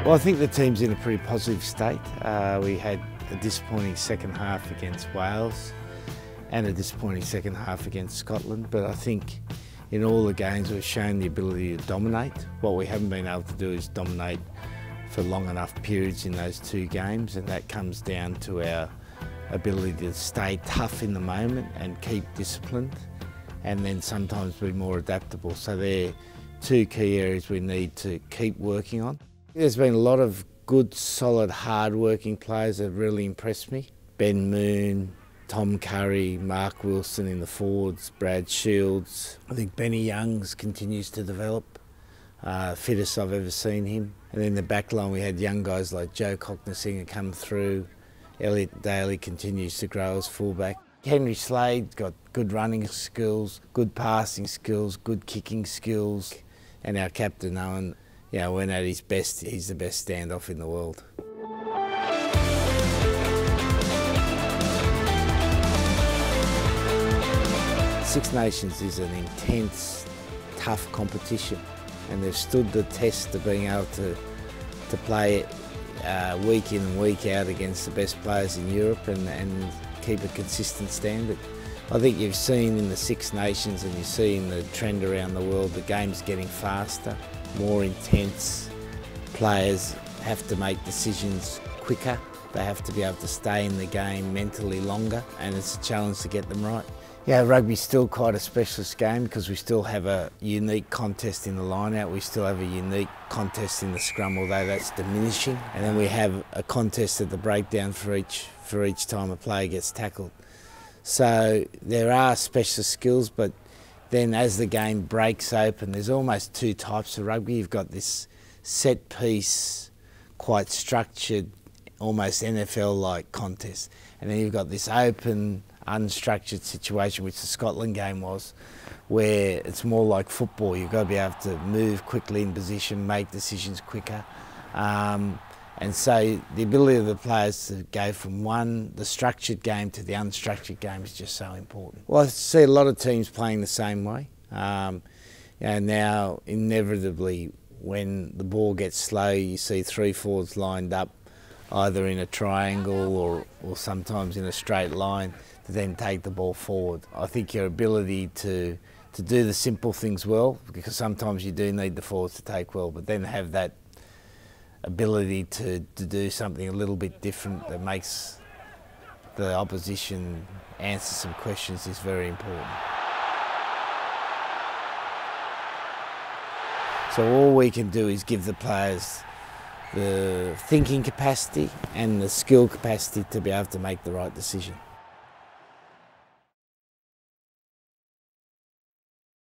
Well, I think the team's in a pretty positive state. We had a disappointing second half against Wales and a disappointing second half against Scotland, but I think in all the games we've shown the ability to dominate. What we haven't been able to do is dominate for long enough periods in those two games, and that comes down to our ability to stay tough in the moment and keep disciplined, and then sometimes be more adaptable. So they're two key areas we need to keep working on. There's been a lot of good, solid, hard-working players that have really impressed me. Ben Moon, Tom Curry, Mark Wilson in the forwards, Brad Shields. I think Benny Youngs continues to develop, fittest I've ever seen him. And then the back line we had young guys like Joe Cocknessinger come through. Elliot Daly continues to grow as fullback. Henry Slade's got good running skills, good passing skills, good kicking skills. And our captain Owen, when at his best, he's the best standoff in the world. Six Nations is an intense, tough competition, and they've stood the test of being able to play week in and week out against the best players in Europe and keep a consistent standard. I think you've seen in the Six Nations and you've seen the trend around the world, the game's getting faster, more intense. Players have to make decisions quicker. They have to be able to stay in the game mentally longer, and it's a challenge to get them right. Yeah, rugby's still quite a specialist game because we still have a unique contest in the line-out. We still have a unique contest in the scrum, although that's diminishing. And then we have a contest at the breakdown for each time a player gets tackled. So there are specialist skills, but then as the game breaks open, there's almost two types of rugby. You've got this set piece, quite structured, almost NFL-like contest. And then you've got this open, unstructured situation, which the Scotland game was, where it's more like football. You've got to be able to move quickly in position, make decisions quicker. And so the ability of the players to go from the structured game to the unstructured game is just so important. Well, I see a lot of teams playing the same way. Now, inevitably, when the ball gets slow, you see three forwards lined up, either in a triangle or sometimes in a straight line, to then take the ball forward. I think your ability to do the simple things well, because sometimes you do need the forwards to take well, but then have that ability to do something a little bit different that makes the opposition answer some questions is very important. So all we can do is give the players the thinking capacity and the skill capacity to be able to make the right decision.